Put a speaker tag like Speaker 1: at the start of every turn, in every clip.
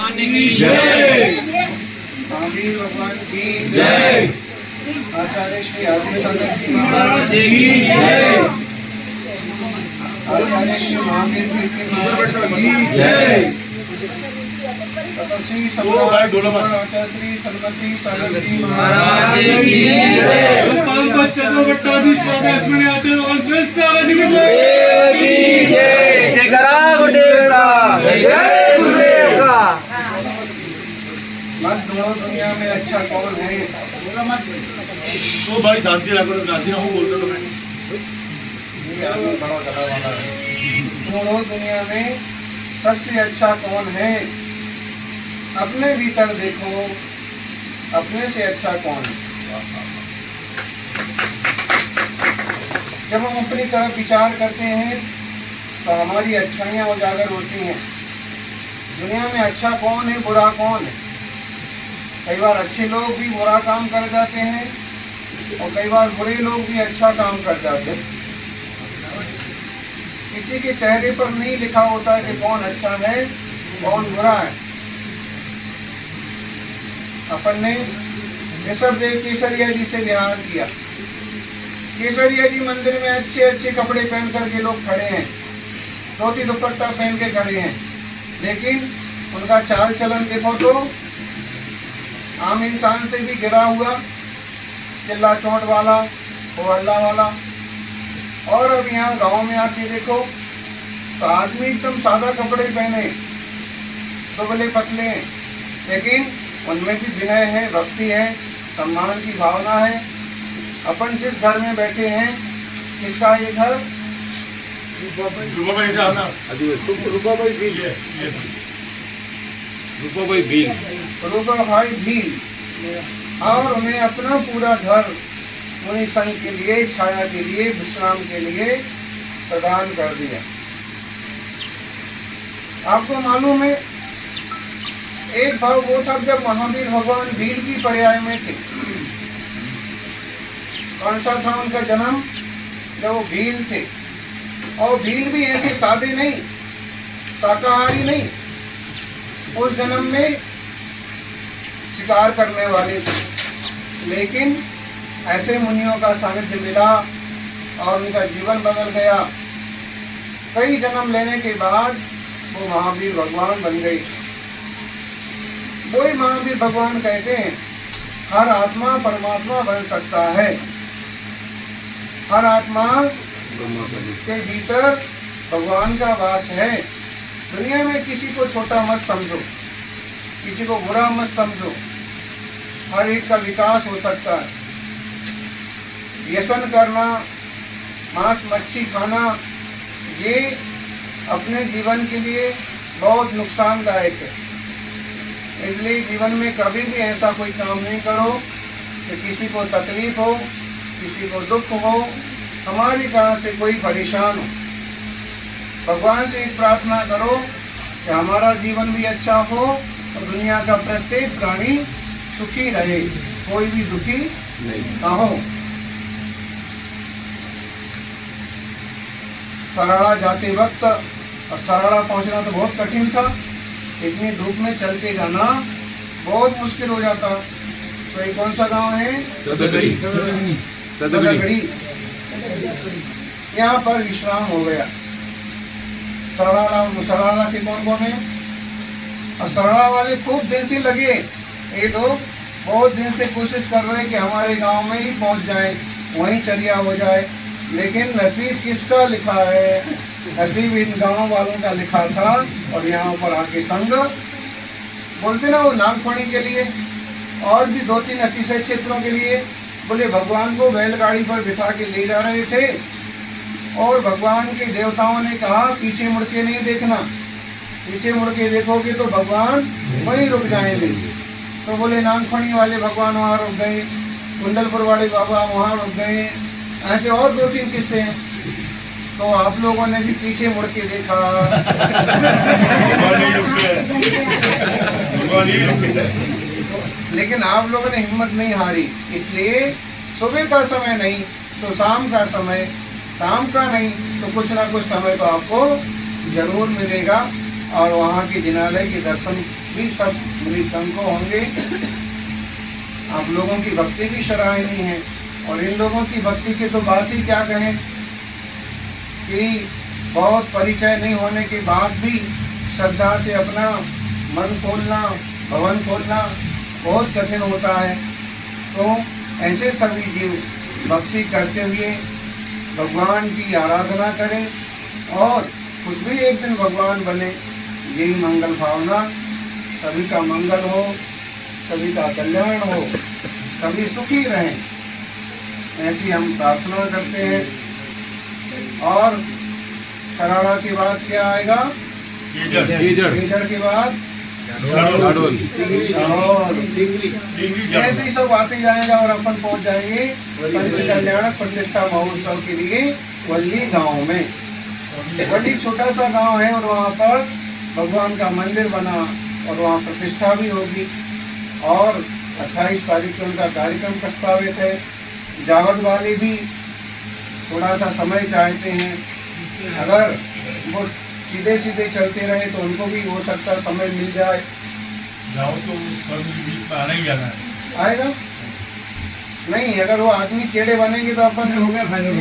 Speaker 1: भगवान की जय।
Speaker 2: महावीर भगवान की
Speaker 1: जय।
Speaker 2: आचार्य श्री आदित्यानंद जी महाराज
Speaker 1: की जय।
Speaker 2: आचार्य श्री महावीर कीर्ति महाराज की
Speaker 1: जय।
Speaker 2: तथा श्री सम्राट आचार्य श्री सन्मति सागर जी
Speaker 1: महाराज की जय। जय करा गुरुदेव का। जय गुरुदेव का।
Speaker 2: मत ढूंढो दुनिया में अच्छा कौन है।
Speaker 3: तो भाई शांति रखो, नासी ना हो बोलते तो मैं
Speaker 2: ये आदमी बड़ा गला वाला है। ढूंढो दुनिया में सबसे अच्छा कौन है। अपने भीतर देखो, अपने से अच्छा कौन है। जब हम अपनी तरफ विचार करते हैं तो हमारी अच्छाइयाँ उजागर होती हैं। दुनिया में अच्छा कौन है, बुरा कौन है। कई बार अच्छे लोग भी बुरा काम कर जाते हैं और कई बार बुरे लोग भी अच्छा काम कर जाते हैं। किसी के चेहरे पर नहीं लिखा होता है कि कौन अच्छा है कौन बुरा है। अपन ने ऋषभ देव केसरिया जी से विहार किया। केसरिया जी मंदिर में अच्छे अच्छे कपड़े पहन करके लोग खड़े हैं, धोती दुपट्टा पहन के खड़े हैं, लेकिन उनका चाल चलन देखो तो आम इंसान से भी गिरा हुआ, चिल्ला चोट वाला, वो हल्ला वाला। और अब यहाँ गांव में आके देखो तो आदमी एकदम सादा कपड़े पहने, दुबले पतले हैं, लेकिन उनमें भी विनय है, भक्ति है, सम्मान की भावना है। अपन जिस घर में बैठे हैं, किसका ये घर?
Speaker 3: रूपा भाई का ना
Speaker 2: रूपा भाई भील।
Speaker 1: रूपा भाई भील।
Speaker 2: रूपा भाई भील। और उन्हें अपना पूरा घर मुनि संघ के लिए, छाया के लिए, विश्राम के लिए प्रदान कर दिया। आपको मालूम है एक भाव वो था जब महावीर भगवान भील की पर्याय में थे। कौन सा था उनका जन्म? जब वो भील थे। और भील भी ऐसे सादे नहीं, शाकाहारी नहीं, उस जन्म में शिकार करने वाले थे। लेकिन ऐसे मुनियों का सानिध्य मिला और उनका जीवन बदल गया। कई जन्म लेने के बाद वो महावीर भगवान बन गए। वही महावीर भगवान कहते हैं हर आत्मा परमात्मा बन सकता है। हर आत्मा के भीतर भगवान का वास है। दुनिया में किसी को छोटा मत समझो, किसी को बुरा मत समझो। हर एक का विकास हो सकता है। व्यसन करना, मांस मच्छी खाना, ये अपने जीवन के लिए बहुत नुकसानदायक है। इसलिए जीवन में कभी भी ऐसा कोई काम नहीं करो कि किसी को तकलीफ हो, किसी को दुख हो, हमारे कारण से कोई परेशान हो। भगवान से एक प्रार्थना करो कि हमारा जीवन भी अच्छा हो और दुनिया का प्रत्येक प्राणी सुखी रहे, कोई भी दुखी ना हो। सराड़ा जाते वक्त, और सराड़ा पहुंचना तो बहुत कठिन था, इतनी धूप में चल के जाना बहुत मुश्किल हो जाता। तो ये कौन सा गांव है? सदगड़ी। यहाँ पर विश्राम हो गया। सराड़ा के कौन कौन है? और सराड़ा वाले खूब दिन से लगे, ये लोग बहुत दिन से कोशिश कर रहे हैं कि हमारे गांव में ही पहुंच जाए, वहीं चर्या हो जाए। लेकिन नसीब किसका लिखा है? नसीब इन गांव वालों का लिखा था। और यहाँ पर आके संग बोलते ना, वो नागफणी के लिए और भी 2-3 अतिशय क्षेत्रों के लिए बोले भगवान को बैलगाड़ी पर बिठा के ले जा रहे थे। और भगवान के देवताओं ने कहा पीछे मुड़ के नहीं देखना, पीछे मुड़ के देखोगे तो भगवान वहीं रुक जाएंगे। तो बोले नागफणी वाले भगवान वहाँ रुक गए, कुंडलपुर वाले बाबा वहाँ रुक गए। ऐसे और 2-3 किस्से हैं। तो आप लोगों ने भी पीछे मुड़ के देखा। लेकिन आप लोगों ने हिम्मत नहीं हारी। इसलिए सुबह का समय नहीं तो शाम का समय, शाम का नहीं तो कुछ ना कुछ समय तो आपको जरूर मिलेगा। और वहाँ के जिनालय के दर्शन भी सब मुनि संघ को होंगे। आप लोगों की भक्ति भी सराहनीय है, और इन लोगों की भक्ति की तो बात ही क्या कहें कि बहुत परिचय नहीं होने के बाद भी श्रद्धा से अपना मन खोलना, भवन खोलना बहुत कठिन होता है। तो ऐसे सभी जीव भक्ति करते हुए भगवान की आराधना करें और खुद भी एक दिन भगवान बने, यही मंगल भावना। सभी का मंगल हो, सभी का कल्याण हो, सभी सुखी रहें, ऐसी हम प्रार्थना करते हैं। और शराड़ा के बाद क्या आएगा? कीचड़ के बाद और ऐसे ही सब आते जाएगा और अपन पहुंच जाएंगे पंच कल्याण प्रतिष्ठा महोत्सव के लिए वल्ली गांव में। वल्ली छोटा सा गांव है और वहाँ पर भगवान का मंदिर बना और वहाँ प्रतिष्ठा भी होगी। और 28 तारीख को उनका कार्यक्रम प्रस्तावित है। जावद वाले भी थोड़ा सा समय चाहते हैं, अगर वो सीधे सीधे चलते रहे तो उनको भी हो सकता समय मिल जाए।
Speaker 3: जाओ तो स्वामी के बीच में आना ही आना है।
Speaker 2: आएगा नहीं, अगर वो आदमी टेढ़े बनेंगे तो अपन हो गया फाइनल।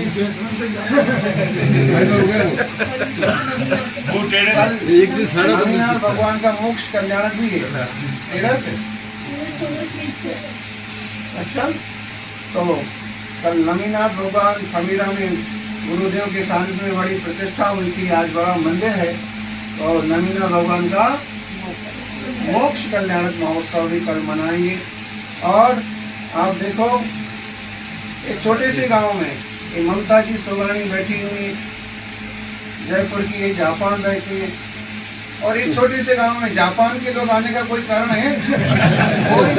Speaker 3: वो टेढ़े
Speaker 1: एक दिन
Speaker 2: स्वामीनाथ भगवान का मोक्ष कल्याणक भी है तेरह से। अच्छा, तो कल नमीनाथ भगवान खमीरा में गुरुदेव के सानिध्य में बड़ी प्रतिष्ठा हुई थी। आज बड़ा मंदिर है और नमीनाथ भगवान का मोक्ष कल्याणक महोत्सव भी कल मनाएंगे। और आप देखो इस छोटे से गांव में ये ममता जी सोगानी बैठी हुई, जयपुर की, ये जापान रहती है। और इस छोटे से गांव में जापान के लोग आने का कोई कारण है? कोई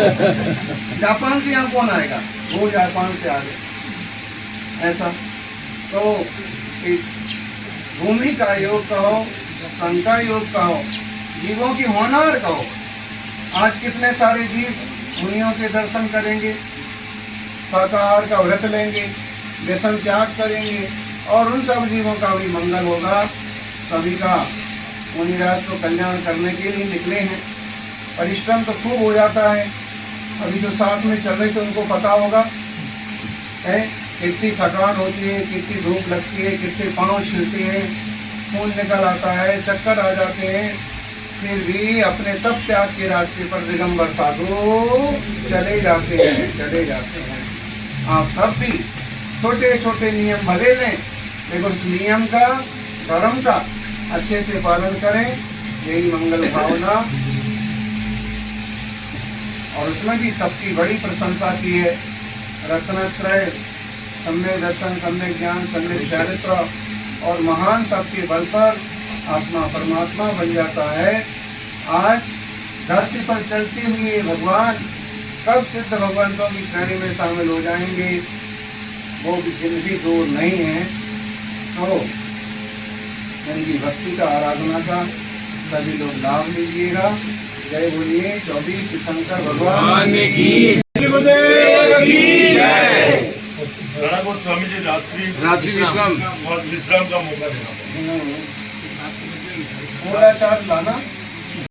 Speaker 2: जापान से यहाँ कौन आएगा? वो जापान से आ गए। ऐसा तो भूमि का योग कहो, संघ का योग कहो, जीवों की होनार कहो। आज कितने सारे जीव मुनियों के दर्शन करेंगे, शाकाहार का व्रत लेंगे, व्यसन त्याग करेंगे और उन सब जीवों का भी मंगल होगा। सभी का मुनिराज तो कल्याण करने के लिए निकले हैं। परिश्रम तो खूब हो जाता है। अभी जो साथ में चल रहे थे उनको पता होगा है कितनी थकान होती है, कितनी धूप लगती है, कितने पाँव छिलते हैं, खून निकल आता है, चक्कर आ जाते हैं, फिर भी अपने तप त्याग के रास्ते पर दिगंबर साधु चले जाते हैं। आप सब भी छोटे छोटे नियम भले लें, लेकिन उस नियम का, धर्म का अच्छे से पालन करें, यही मंगल भावना। और उसमें भी तप की बड़ी प्रशंसा की है। रत्नत्रय, सम्यक दर्शन, सम्यक ज्ञान, सम्यक चरित्र और महान तप के बल पर आत्मा परमात्मा बन जाता है। आज धरती पर चलते हुए भगवान कब सिद्ध भगवंतों की श्रेणी में शामिल हो जाएंगे, वो दिन भी दूर नहीं है। तो इनकी भक्ति का, आराधना का सभी लोग लाभ लीजिएगा। जय बोलिए 24 तीर्थंकर भगवान की।
Speaker 3: शरणा को स्वामी जी
Speaker 1: रात्रि विश्राम
Speaker 3: और विश्राम का मौका देना।
Speaker 2: पूरा चार्ज लाना।